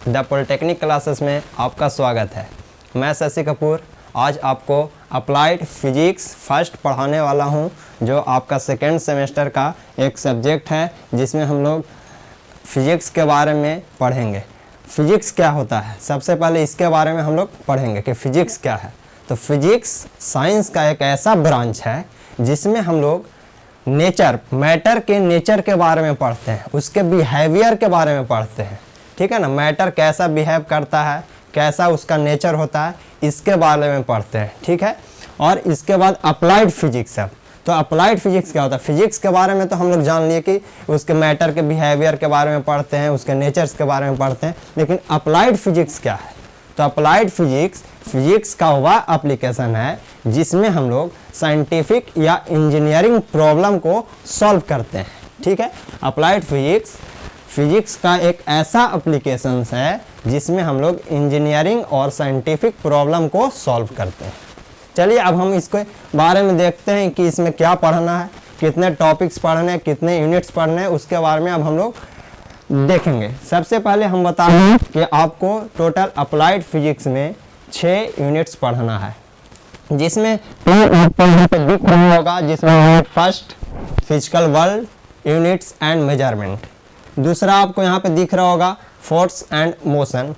The polytechnic classes में आपका स्वागत है। मैं शशि कपूर आज आपको अप्लाइड फिजिक्स फर्स्ट पढ़ाने वाला हूं, जो आपका सेकेंड सेमेस्टर का एक सब्जेक्ट है जिसमें हम लोग फिजिक्स के बारे में पढ़ेंगे। फिजिक्स क्या होता है, सबसे पहले इसके बारे में हम लोग पढ़ेंगे कि फिजिक्स क्या है। तो फिजिक्स साइंस का एक ऐसा ब्रांच है जिसमें हम लोग नेचर, मैटर के नेचर के बारे में पढ़ते हैं, उसके बिहेवियर के बारे में पढ़ते हैं। ठीक है ना, मैटर कैसा बिहेव करता है, कैसा उसका नेचर होता है, इसके बारे में पढ़ते हैं। ठीक है, और इसके बाद अप्लाइड फिजिक्स है। तो अप्लाइड फिजिक्स क्या होता है? फिजिक्स के बारे में तो हम लोग जान लिए कि उसके मैटर के बिहेवियर के बारे में पढ़ते हैं, उसके नेचर्स के बारे में पढ़ते हैं, लेकिन अप्लाइड फिजिक्स क्या है? तो अप्लाइड फिजिक्स का वह एप्लीकेशन है जिसमें हम लोग साइंटिफिक या इंजीनियरिंग प्रॉब्लम को सॉल्व करते हैं। ठीक है, अप्लाइड फिजिक्स का एक ऐसा एप्लीकेशन है जिसमें हम लोग इंजीनियरिंग और साइंटिफिक प्रॉब्लम को सॉल्व करते हैं। चलिए अब हम इसके बारे में देखते हैं कि इसमें क्या पढ़ना है, कितने टॉपिक्स पढ़ने हैं, कितने यूनिट्स पढ़ने हैं, उसके बारे में अब हम लोग देखेंगे। सबसे पहले हम बता दें कि आपको टोटल अप्लाइड फिजिक्स में 6 यूनिट्स पढ़ना है, जिसमें आपको यहाँ पे दिख रहा होगा, जिसमें first physical world, units and measurement. दूसरा आपको यहाँ पे दिख रहा होगा फोर्स एंड मोशन।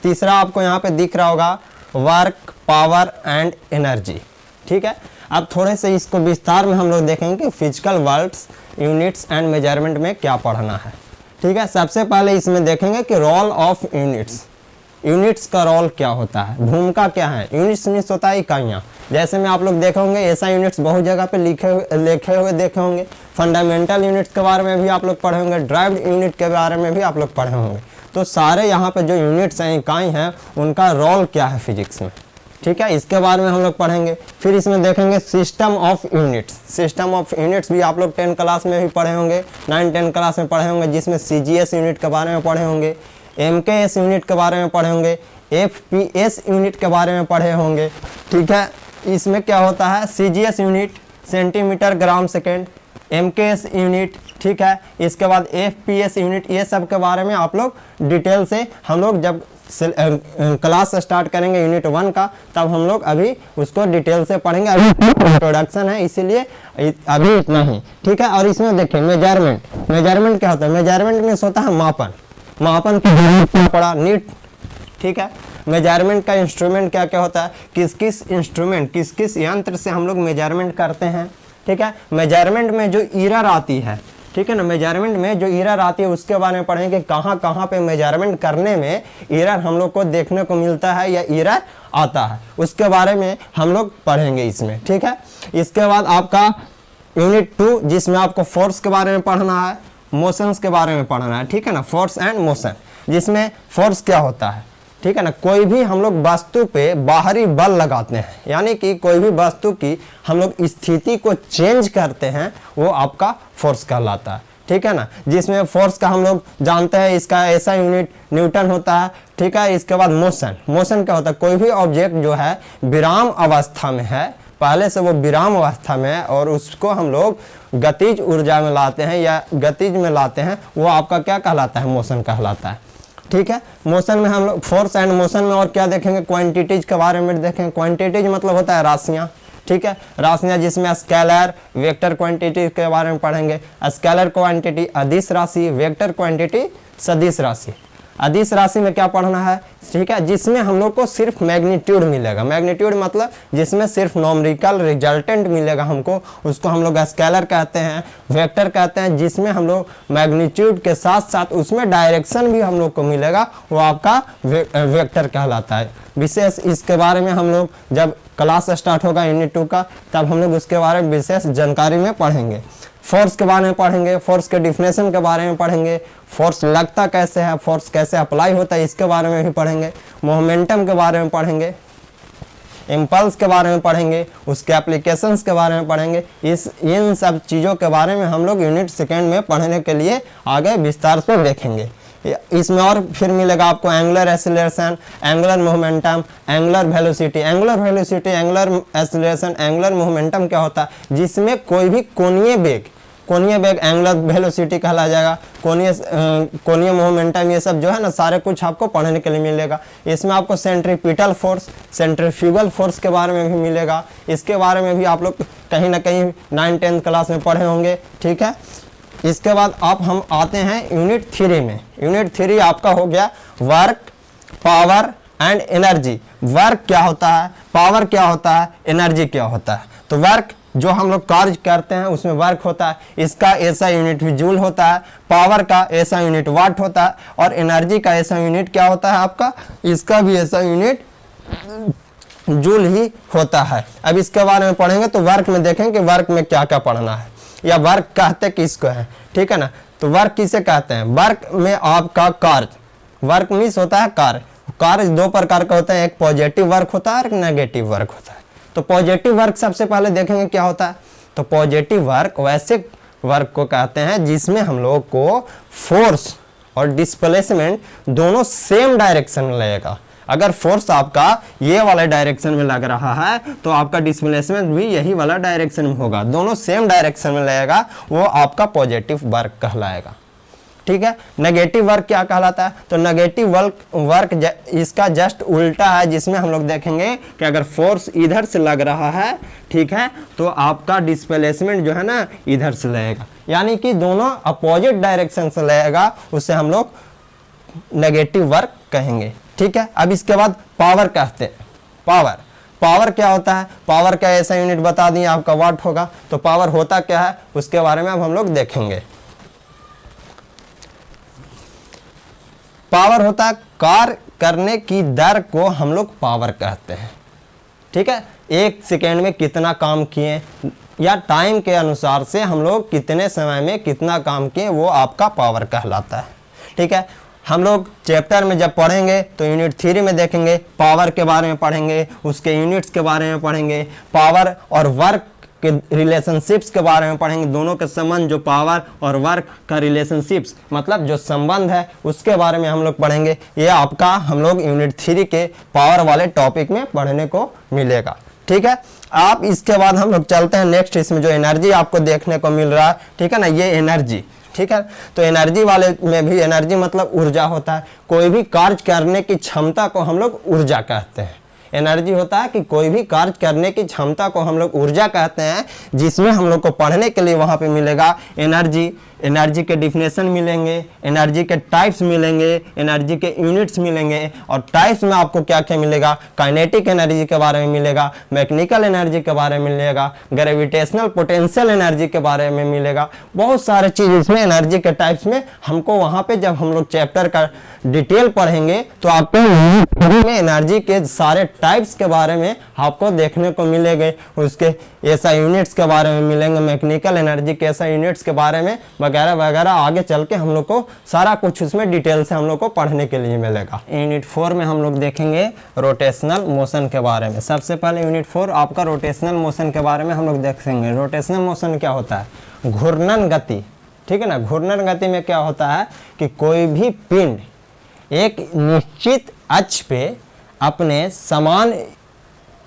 तीसरा आपको यहाँ पे दिख रहा होगा वर्क, पावर एंड एनर्जी। ठीक है, अब थोड़े से इसको विस्तार में हम लोग देखेंगे कि physical worlds, units and measurement में क्या पढ़ना है। ठीक है, सबसे पहले इसमें देखेंगे कि रोल ऑफ यूनिट्स का रोल क्या होता है, भूमिका क्या है। यूनिट्स मीन्स होता है इकाइयाँ। जैसे में आप लोग देखे होंगे ऐसा यूनिट्स बहुत जगह पे लिखे हुए देखे होंगे। फंडामेंटल यूनिट्स के बारे में भी आप लोग पढ़े होंगे, ड्राइव्ड यूनिट के बारे में भी आप लोग पढ़े होंगे। तो सारे यहाँ पे जो यूनिट्स हैं, इकाई हैं, उनका रोल क्या है फिजिक्स में। ठीक है, इसके बारे में हम लोग पढ़ेंगे। फिर इसमें देखेंगे सिस्टम ऑफ यूनिट्स भी आप लोग 10 क्लास में भी पढ़े होंगे, 9-10 क्लास में पढ़े होंगे, जिसमें CGS यूनिट के बारे में पढ़े होंगे, MKS यूनिट के बारे में पढ़े होंगे, FPS यूनिट के बारे में पढ़े होंगे। ठीक है, इसमें क्या होता है, CGS unit centimetre gram second, MKS unit, ठीक है, इसके बाद FPS यूनिट, ये सब के बारे में आप लोग डिटेल से हम लोग जब क्लास स्टार्ट करेंगे यूनिट 1 का, तब हम लोग अभी उसको डिटेल से पढ़ेंगे। अभी इंट्रोडक्शन है, इसीलिए अभी इतना ही। ठीक है, और इसमें देखिए मेजरमेंट क्या होता है? मेजरमेंट में होता है मापन की जरूरत क्यों पड़ा, नीट। ठीक है, मेजरमेंट का इंस्ट्रूमेंट क्या क्या होता है, किस किस यंत्र से हम लोग मेजरमेंट करते हैं। ठीक है, मेजरमेंट में जो एरर आती है, ठीक है ना, मेजरमेंट में जो एरर आती है उसके बारे में पढ़ेंगे, कहाँ पे मेजरमेंट करने में एरर हम लोग को देखने को मिलता है या एरर आता है, उसके बारे में हम लोग पढ़ेंगे इसमें। ठीक है, इसके बाद आपका यूनिट 2 जिसमें आपको फोर्स के बारे में पढ़ना है, मोशंस के बारे में पढ़ना है। ठीक है ना, फोर्स एंड मोशन, जिसमें फोर्स क्या होता है, ठीक है ना, कोई भी हम लोग वस्तु पे बाहरी बल लगाते हैं, यानी कि कोई भी वस्तु की हम लोग स्थिति को चेंज करते हैं, वो आपका फोर्स कहलाता है। ठीक है ना, जिसमें फोर्स का हम लोग जानते हैं, इसका ऐसा यूनिट न्यूटन होता है। ठीक है, इसके बाद मोशन क्या होता है, कोई भी ऑब्जेक्ट जो है विराम अवस्था में है, पहले से वो विराम अवस्था में है और उसको हम लोग गतिज ऊर्जा में लाते हैं या गतिज में लाते हैं, वो आपका क्या कहलाता है, मोशन कहलाता है। ठीक है, मोशन में हम लोग फोर्स एंड मोशन में और क्या देखेंगे, क्वांटिटीज के बारे में देखेंगे। क्वांटिटीज मतलब होता है राशियाँ। ठीक है, राशियाँ जिसमें स्केलर, वेक्टर क्वांटिटी के बारे में पढ़ेंगे। स्केलर क्वांटिटी अदिश राशि, वेक्टर क्वांटिटी सदिश राशि। अदिश राशि में क्या पढ़ना है, ठीक है, जिसमें हम लोग को सिर्फ मैग्नीट्यूड मिलेगा। मैग्नीट्यूड मतलब जिसमें सिर्फ नॉमरिकल रिजल्टेंट मिलेगा हमको, उसको हम लोग स्केलर कहते हैं। वेक्टर कहते हैं जिसमें हम लोग मैग्नीट्यूड के साथ साथ उसमें डायरेक्शन भी हम लोग को मिलेगा, वो आपका वेक्टर कहलाता है। विशेष इसके बारे में हम लोग जब क्लास स्टार्ट होगा यूनिट 2 का, तब हम लोग उसके बारे में विशेष जानकारी में पढ़ेंगे। फोर्स के बारे में पढ़ेंगे, फोर्स के डिफिनेशन के बारे में पढ़ेंगे, फोर्स लगता कैसे है, फोर्स कैसे अप्लाई होता है, इसके बारे में भी पढ़ेंगे। मोमेंटम के बारे में पढ़ेंगे, इम्पल्स के बारे में पढ़ेंगे, उसके एप्लीकेशंस के बारे में पढ़ेंगे। इन सब चीज़ों के बारे में हम लोग यूनिट 2 में पढ़ने के लिए आगे विस्तार से देखेंगे। इसमें और फिर मिलेगा आपको angular acceleration, angular momentum, angular velocity, angular acceleration, angular momentum क्या होता है, जिसमें कोई भी कोणीय वेग कोणीय वेग एंगुलर वेलोसिटी कहला जाएगा, कोणीय मोमेंटम, ये सब जो है ना सारे कुछ आपको पढ़ने के लिए मिलेगा। इसमें आपको सेंट्रीपिटल फोर्स, सेंट्रीफ्यूगल फोर्स के बारे में भी मिलेगा। इसके बारे में भी आप लोग कहीं ना कहीं 9-10 क्लास में पढ़े होंगे, ठीक है। इसके बाद आप हम आते हैं यूनिट 3 में। यूनिट 3 आपका हो गया work, power and energy. Work क्या होता है, पावर क्या होता है, एनर्जी क्या होता है। तो वर्क जो हम लोग कार्य करते हैं उसमें वर्क होता है, इसका ऐसा यूनिट भी जूल होता है, पावर का ऐसा यूनिट वाट होता है, और एनर्जी का ऐसा यूनिट क्या होता है आपका, इसका भी ऐसा यूनिट जूल ही होता है। अब इसके बारे में पढ़ेंगे तो वर्क में देखेंगे कि वर्क में क्या क्या पढ़ना है, या वर्क कहते किसको है, ठीक है ना। तो वर्क किसे कहते हैं, वर्क में आपका कार्य, वर्क मीन्स होता है कार्य। कार्य 2 प्रकार का होता है, एक पॉजिटिव वर्क होता है और एक नेगेटिव वर्क होता है। तो पॉजिटिव वर्क सबसे पहले देखेंगे क्या होता है। तो पॉजिटिव वर्क वैसे वर्क को कहते हैं जिसमें हम लोग को फोर्स और डिस्प्लेसमेंट दोनों सेम डायरेक्शन में लगेगा। अगर फोर्स आपका ये वाला डायरेक्शन में लग रहा है तो आपका डिस्प्लेसमेंट भी यही वाला डायरेक्शन में होगा, दोनों सेम डायरेक्शन में लगेगा, वो आपका पॉजिटिव वर्क कहलाएगा, ठीक है। नेगेटिव वर्क क्या कहलाता है, तो नेगेटिव वर्क इसका जस्ट उल्टा है, जिसमें हम लोग देखेंगे कि अगर फोर्स इधर से लग रहा है, ठीक है, तो आपका डिस्प्लेसमेंट जो है ना इधर से लगेगा, यानी कि दोनों अपोजिट डायरेक्शन से लगेगा, उससे हम लोग नेगेटिव वर्क कहेंगे, ठीक है। अब इसके बाद पावर कहते हैं। पावर क्या होता है, पावर का ऐसा यूनिट बता दिए आपका वाट होगा। तो पावर होता क्या है उसके बारे में अब हम लोग देखेंगे। पावर होता है कार्य करने की दर को हम लोग पावर कहते हैं, ठीक है। 1 सेकेंड में कितना काम किए, या टाइम के अनुसार से हम लोग कितने समय में कितना काम किए, वो आपका पावर कहलाता है, ठीक है। हम लोग चैप्टर में जब पढ़ेंगे तो यूनिट 3 में देखेंगे, पावर के बारे में पढ़ेंगे, उसके यूनिट्स के बारे में पढ़ेंगे, पावर और वर्क के रिलेशनशिप्स के बारे में पढ़ेंगे, दोनों के संबंध, जो पावर और वर्क का रिलेशनशिप्स मतलब जो संबंध है उसके बारे में हम लोग पढ़ेंगे। ये आपका हम लोग यूनिट 3 के पावर वाले टॉपिक में पढ़ने को मिलेगा, ठीक है। आप इसके बाद हम लोग चलते हैं नेक्स्ट, इसमें जो एनर्जी आपको देखने को मिल रहा है, ठीक है ना, ये एनर्जी, ठीक है। तो एनर्जी वाले में भी एनर्जी मतलब ऊर्जा होता है, कोई भी कार्य करने की क्षमता को हम लोग ऊर्जा कहते हैं। एनर्जी होता है कि कोई भी कार्य करने की क्षमता को हम लोग ऊर्जा कहते हैं, जिसमें हम लोग को पढ़ने के लिए वहां पे मिलेगा एनर्जी के डिफिनेशन मिलेंगे, एनर्जी के टाइप्स मिलेंगे, एनर्जी के यूनिट्स मिलेंगे, और टाइप्स में आपको क्या क्या मिलेगा, काइनेटिक एनर्जी के बारे में मिलेगा, मैकेनिकल एनर्जी के बारे में मिलेगा, ग्रेविटेशनल पोटेंशियल एनर्जी के बारे में मिलेगा, बहुत सारे चीज इसमें एनर्जी के टाइप्स में हमको वहां पे जब हम लोग चैप्टर का डिटेल पढ़ेंगे तो आपको में एनर्जी के सारे टाइप्स के बारे में आपको देखने को मिलेंगे, उसके ऐसा यूनिट्स के बारे में मिलेंगे, मैकेनिकल एनर्जी के ऐसा यूनिट्स के बारे में वगैरह वगैरह, आगे चल के हम लोग को सारा कुछ उसमें डिटेल से हम लोग को पढ़ने के लिए मिलेगा। यूनिट 4 में हम लोग देखेंगे रोटेशनल मोशन के बारे में। सबसे पहले यूनिट 4 आपका रोटेशनल मोशन के बारे में हम लोग देखेंगे। रोटेशनल मोशन क्या होता है, घूर्णन गति, ठीक है ना। घूर्णन गति में क्या होता है कि कोई भी पिंड एक निश्चित अक्ष पे अपने समान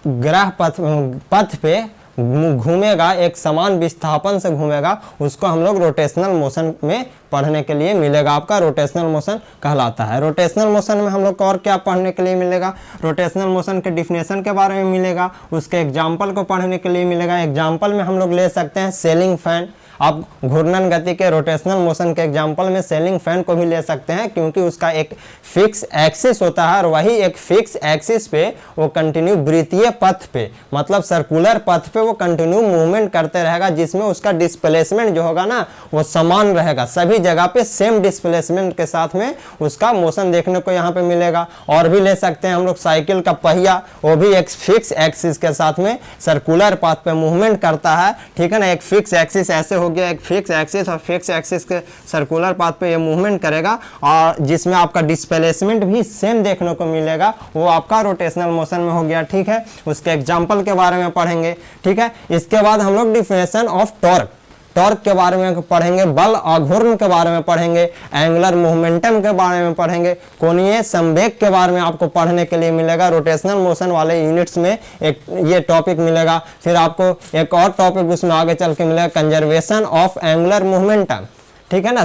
ग्रह पथ पे घूमेगा, एक समान विस्थापन से घूमेगा, उसको हम लोग रोटेशनल मोशन में पढ़ने के लिए मिलेगा, आपका रोटेशनल मोशन कहलाता है। रोटेशनल मोशन में हम लोग को और क्या पढ़ने के लिए मिलेगा, रोटेशनल मोशन के डिफिनेशन के बारे में मिलेगा, उसके एग्जाम्पल को पढ़ने के लिए मिलेगा। एग्जाम्पल में हम लोग ले सकते हैं सेलिंग फैन। आप घूर्णन गति के रोटेशनल मोशन के एग्जाम्पल में सेलिंग फैन को भी ले सकते हैं, क्योंकि उसका एक फिक्स एक्सिस होता है, और वही एक फिक्स एक्सिस पे वो कंटिन्यू वृत्तीय पथ पे मतलब सर्कुलर पथ पे वो कंटिन्यू मूवमेंट करते रहेगा, जिसमें उसका डिस्प्लेसमेंट जो होगा ना वो समान रहेगा, सभी जगह पे सेम डिस्प्लेसमेंट के साथ में उसका मोशन देखने को यहाँ पे मिलेगा। और भी ले सकते हैं हम लोग साइकिल का पहिया, वो भी एक फिक्स एक्सिस के साथ में सर्कुलर पथ पे मूवमेंट करता है, ठीक है ना। एक फिक्स एक्सिस ऐसे हो गया, एक फिक्स एक्सिस, और फिक्स एक्सिस के सर्कुलर पाथ पे ये मूवमेंट करेगा, और जिसमें आपका डिस्प्लेसमेंट भी सेम देखने को मिलेगा, वो आपका रोटेशनल मोशन में हो गया, ठीक है। उसके एग्जांपल के बारे में पढ़ेंगे, ठीक है। इसके बाद हम लोग डिफिनेशन ऑफ टॉर्क, टॉर्क के बारे में पढ़ेंगे, बल आघूर्ण के बारे में पढ़ेंगे, एंगुलर मोमेंटम के बारे में पढ़ेंगे, कोणीय संवेग के बारे में आपको पढ़ने के लिए मिलेगा। रोटेशनल मोशन वाले यूनिट्स में एक ये टॉपिक मिलेगा। फिर आपको एक और टॉपिक उसमें आगे चल के मिलेगा, कंजर्वेशन ऑफ एंगुलर मोमेंटम, ठीक है ना।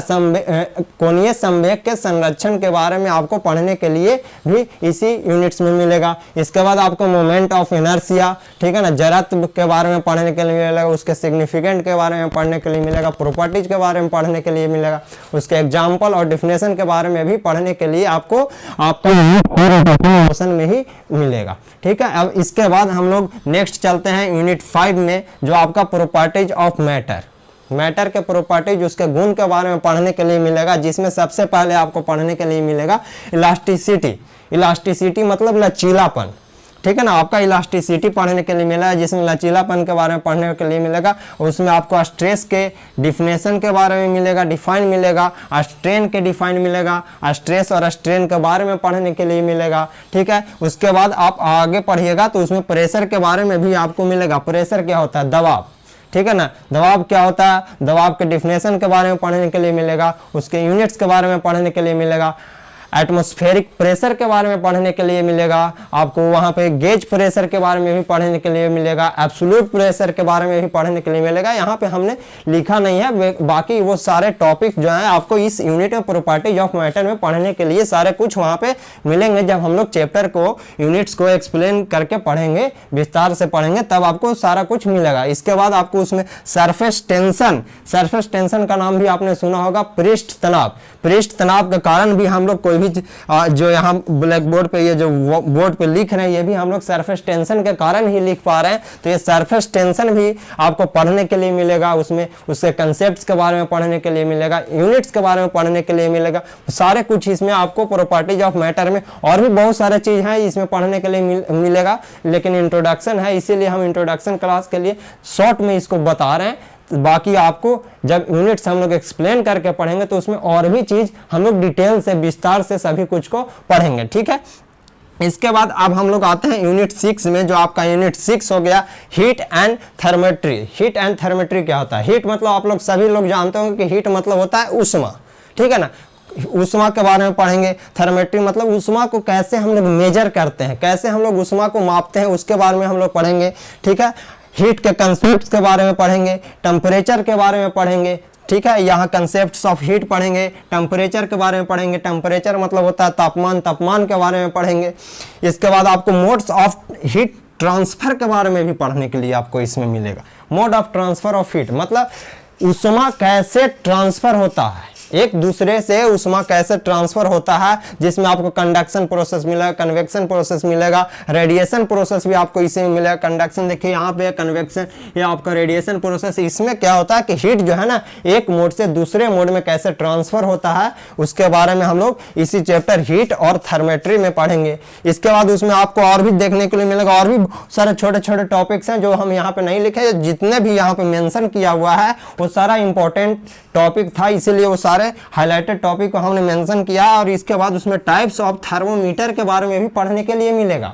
कोणीय संवेग के संरक्षण के बारे में आपको पढ़ने के लिए भी इसी यूनिट्स में मिलेगा। इसके बाद आपको मोमेंट ऑफ इनर्शिया, ठीक है ना, जड़त्व के बारे में पढ़ने के लिए मिलेगा, उसके सिग्निफिकेंट के बारे में पढ़ने के लिए मिलेगा, प्रॉपर्टीज के बारे में पढ़ने के लिए मिलेगा, उसके एग्जाम्पल और डिफिनेशन के बारे में भी पढ़ने के लिए आपको मोशन में ही मिलेगा, ठीक है। अब इसके बाद हम लोग नेक्स्ट चलते हैं यूनिट 5 में, जो आपका प्रॉपर्टीज ऑफ मैटर, मैटर के प्रॉपर्टीज, उसके गुण के बारे में पढ़ने के लिए मिलेगा, जिसमें सबसे पहले आपको पढ़ने के लिए मिलेगा इलास्टिसिटी। इलास्टिसिटी मतलब लचीलापन, ठीक है ना। आपका इलास्टिसिटी पढ़ने के लिए मिला है, जिसमें लचीलापन के बारे में पढ़ने के लिए मिलेगा। उसमें आपको स्ट्रेस के डिफिनेशन के बारे में मिलेगा, डिफाइन मिलेगा, स्ट्रेन के डिफाइन मिलेगा, स्ट्रेस और स्ट्रेन के बारे में पढ़ने के लिए मिलेगा, ठीक है। उसके बाद आप आगे पढ़िएगा तो उसमें प्रेशर के बारे में भी आपको मिलेगा। प्रेशर क्या होता है? दबाव, ठीक है ना। दबाव क्या होता है? दबाव के डिफिनेशन के बारे में पढ़ने के लिए मिलेगा, उसके यूनिट्स के बारे में पढ़ने के लिए मिलेगा, एटमॉस्फेरिक प्रेशर के बारे में पढ़ने के लिए मिलेगा, आपको वहाँ पे गेज प्रेशर के बारे में भी पढ़ने के लिए मिलेगा, एब्सोल्यूट प्रेशर के बारे में भी पढ़ने के लिए मिलेगा। यहाँ पे हमने लिखा नहीं है, बाकी वो सारे टॉपिक जो है आपको इस यूनिट में प्रॉपर्टीज ऑफ मैटर में पढ़ने के लिए सारे कुछ वहाँ पे मिलेंगे। जब हम लोग चैप्टर को, यूनिट्स को एक्सप्लेन करके पढ़ेंगे, विस्तार से पढ़ेंगे, तब आपको सारा कुछ मिलेगा। इसके बाद आपको उसमें सरफेस टेंशन, सरफेस टेंशन का नाम भी आपने सुना होगा, पृष्ठ तनाव। पृष्ठ तनाव के कारण भी हम लोग कोई भी जो यहाँ ब्लैक बोर्ड पे, ये जो बोर्ड पे लिख रहे हैं, ये भी हम लोग सरफेस टेंशन के कारण ही लिख पा रहे हैं। तो ये सरफेस टेंशन भी आपको पढ़ने के लिए मिलेगा, उसमें उसके कंसेप्ट्स के बारे में पढ़ने के लिए मिलेगा, यूनिट्स के बारे में पढ़ने के लिए मिलेगा, सारे कुछ इसमें आपको प्रॉपर्टीज ऑफ मैटर में और भी बहुत सारे चीज हैं इसमें पढ़ने के लिए मिलेगा। लेकिन इंट्रोडक्शन है, इसीलिए हम इंट्रोडक्शन क्लास के लिए शॉर्ट में इसको बता रहे हैं। बाकी आपको जब यूनिट्स हम लोग एक्सप्लेन करके पढ़ेंगे तो उसमें और भी चीज हम लोग डिटेल से, विस्तार से सभी कुछ को पढ़ेंगे, ठीक है। इसके बाद अब हम लोग आते हैं यूनिट 6 में, जो आपका यूनिट 6 हो गया, हीट एंड थर्मेट्री। हीट एंड थर्मेट्री क्या होता है? हीट मतलब आप लोग सभी लोग जानते होंगे कि हीट मतलब होता है ऊष्मा, ठीक है ना। ऊष्मा के बारे में पढ़ेंगे। थर्मेट्री मतलब ऊष्मा को कैसे हम लोग मेजर करते हैं, कैसे हम लोग ऊष्मा को मापते हैं, उसके बारे में हम लोग पढ़ेंगे, ठीक है। हीट के कंसेप्ट्स के बारे में पढ़ेंगे, टेम्परेचर के बारे में पढ़ेंगे, ठीक है। यहाँ कंसेप्ट्स ऑफ हीट पढ़ेंगे, टेम्परेचर के बारे में पढ़ेंगे। टेम्परेचर मतलब होता है तापमान, तापमान के बारे में पढ़ेंगे। इसके बाद आपको मोड्स ऑफ हीट ट्रांसफर के बारे में भी पढ़ने के लिए आपको इसमें मिलेगा। Mode of transfer of heat मतलब ऊष्मा कैसे ट्रांसफर होता है, एक दूसरे से ऊष्मा कैसे ट्रांसफर होता है, जिसमें आपको कंडक्शन प्रोसेस मिलेगा, कन्वेक्शन प्रोसेस मिलेगा, रेडिएशन प्रोसेस भी आपको इसी में मिलेगा। कंडक्शन देखिए यहाँ पे, कन्वेक्शन ये आपका रेडिएशन प्रोसेस। इसमें क्या होता है कि हीट जो है ना, एक मोड से दूसरे मोड में कैसे ट्रांसफर होता है, उसके बारे में हम लोग इसी चैप्टर हीट और थर्मेट्री में पढ़ेंगे। इसके बाद उसमें आपको और भी देखने के लिए मिलेगा, और भी सारे छोटे छोटे टॉपिक्स हैं जो हम यहाँ पे नहीं लिखे, जितने भी यहाँ पे मेंशन किया हुआ है वो सारा इंपॉर्टेंट टॉपिक था, इसीलिए वो सारे हाइलाइटेड टॉपिक को हमने मेंशन किया। और इसके बाद उसमें टाइप्स ऑफ थर्मोमीटर के बारे में भी पढ़ने के लिए मिलेगा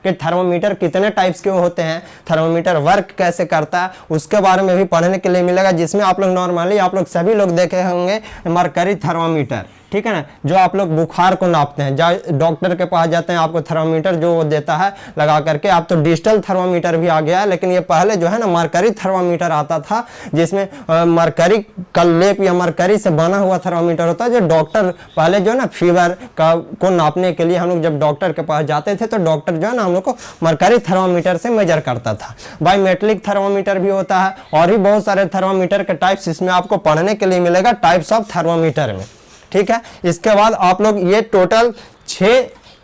कि थर्मोमीटर कितने टाइप्स के होते हैं, थर्मोमीटर वर्क कैसे करता है, उसके बारे में भी पढ़ने के लिए मिलेगा। जिसमें आप लोग नॉर्मली आप लोग सभी लोग देखे होंगे मरकरी थर्मोमीटर, ठीक है ना, जो आप लोग बुखार को नापते हैं, डॉक्टर के पास जाते हैं, आपको थर्मोमीटर जो वो देता है लगा करके। अब तो डिजिटल थर्मोमीटर भी आ गया है, लेकिन ये पहले जो है ना मरकरी थर्मोमीटर आता था, जिसमें मरकरी का लेप या मरकरी से बना हुआ थर्मोमीटर होता है, जो डॉक्टर पहले जो है ना फीवर को नापने के लिए हम लोग जब डॉक्टर के पास जाते थे तो डॉक्टर जो है ना हम लोग को मरकरी थर्मोमीटर से मेजर करता था। बायोमेट्रिक थर्मोमीटर भी होता है, और भी बहुत सारे थर्मोमीटर के टाइप्स इसमें आपको पढ़ने के लिए मिलेगा, टाइप्स ऑफ थर्मोमीटर में, ठीक है। इसके बाद आप लोग ये टोटल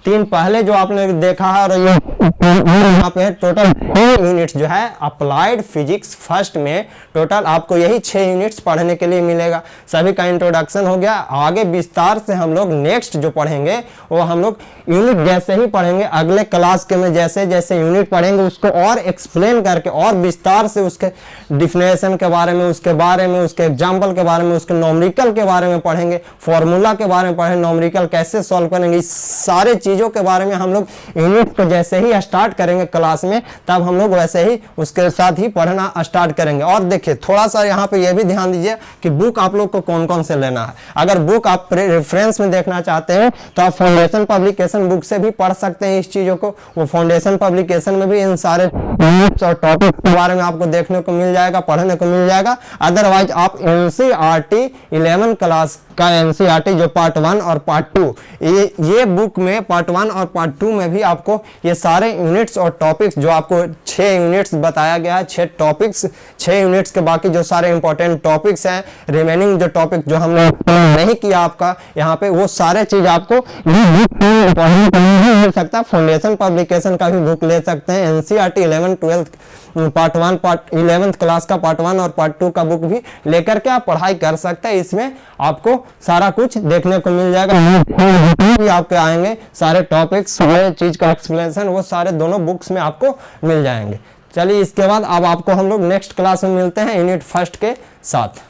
3 पहले जो आपने देखा है, और ये यहाँ पे टोटल 6 यूनिट्स जो है अप्लाइड फिजिक्स फर्स्ट में, टोटल आपको यही 6 यूनिट्स पढ़ने के लिए मिलेगा। सभी का इंट्रोडक्शन हो गया। आगे विस्तार से हम लोग नेक्स्ट जो पढ़ेंगे वो हम लोग यूनिट जैसे ही पढ़ेंगे, अगले क्लास के में जैसे जैसे यूनिट पढ़ेंगे उसको और एक्सप्लेन करके और विस्तार से उसके डिफिनेशन के बारे में, उसके एग्जाम्पल के बारे में, उसके नॉमरिकल के बारे में पढ़ेंगे, फॉर्मूला के बारे में पढ़ेंगे, नॉमरिकल कैसे सॉल्व करेंगे, इस सारे चीजों के बारे में हम लोग यूनिट को जैसे ही ही स्टार्ट करेंगे क्लास में तब हम लोग वैसे ही उसके साथ ही पढ़ना स्टार्ट करेंगे। और देखिए थोड़ा सा यहाँ पे ये भी ध्यान दीजिए कि बुक आप लोग को कौन कौन से लेना है। अगर बुक आप रेफरेंस में देखना चाहते हैं तो आप फाउंडेशन पब्लिकेशन बुक से भी पढ़ सकते हैं इस चीजों को। वो फाउंडेशन पब्लिकेशन में भी इन सारे यूनिट्स और टॉपिक के बारे में आपको देखने को मिल जाएगा, पढ़ने को मिल जाएगा। अदरवाइज आप एनसीईआरटी 11 क्लास का एनसीईआरटी जो पार्ट 1 और पार्ट 2 ये बुक में पार्ट 1 और पार्ट 2 में भी आपको ये सारे यूनिट्स और टॉपिक्स जो आपको 6 यूनिट्स बताया गया है, 6 टॉपिक्स, 6 यूनिट्स के बाकी जो सारे इंपॉर्टेंट टॉपिक्स हैं, रिमेनिंग जो टॉपिक जो हमने नहीं किया आपका यहाँ पे, वो सारे चीज आपको पढ़ने को नहीं मिल सकता। फाउंडेशन पब्लिकेशन का भी बुक ले सकते हैं। NCERT 11 12 part 1 part 11th class का पार्ट 1 और पार्ट 2 का बुक भी लेकर के आप पढ़ाई कर सकते हैं। इसमें आपको सारा कुछ देखने को मिल जाएगा। भी आपके आएंगे सारे टॉपिक्स, सारे चीज का एक्सप्लेनेशन, वो सारे दोनों बुक्स में आपको मिल जाएंगे। चलिए इसके बाद अब आपको हम लोग नेक्स्ट क्लास में मिलते हैं यूनिट फर्स्ट के साथ।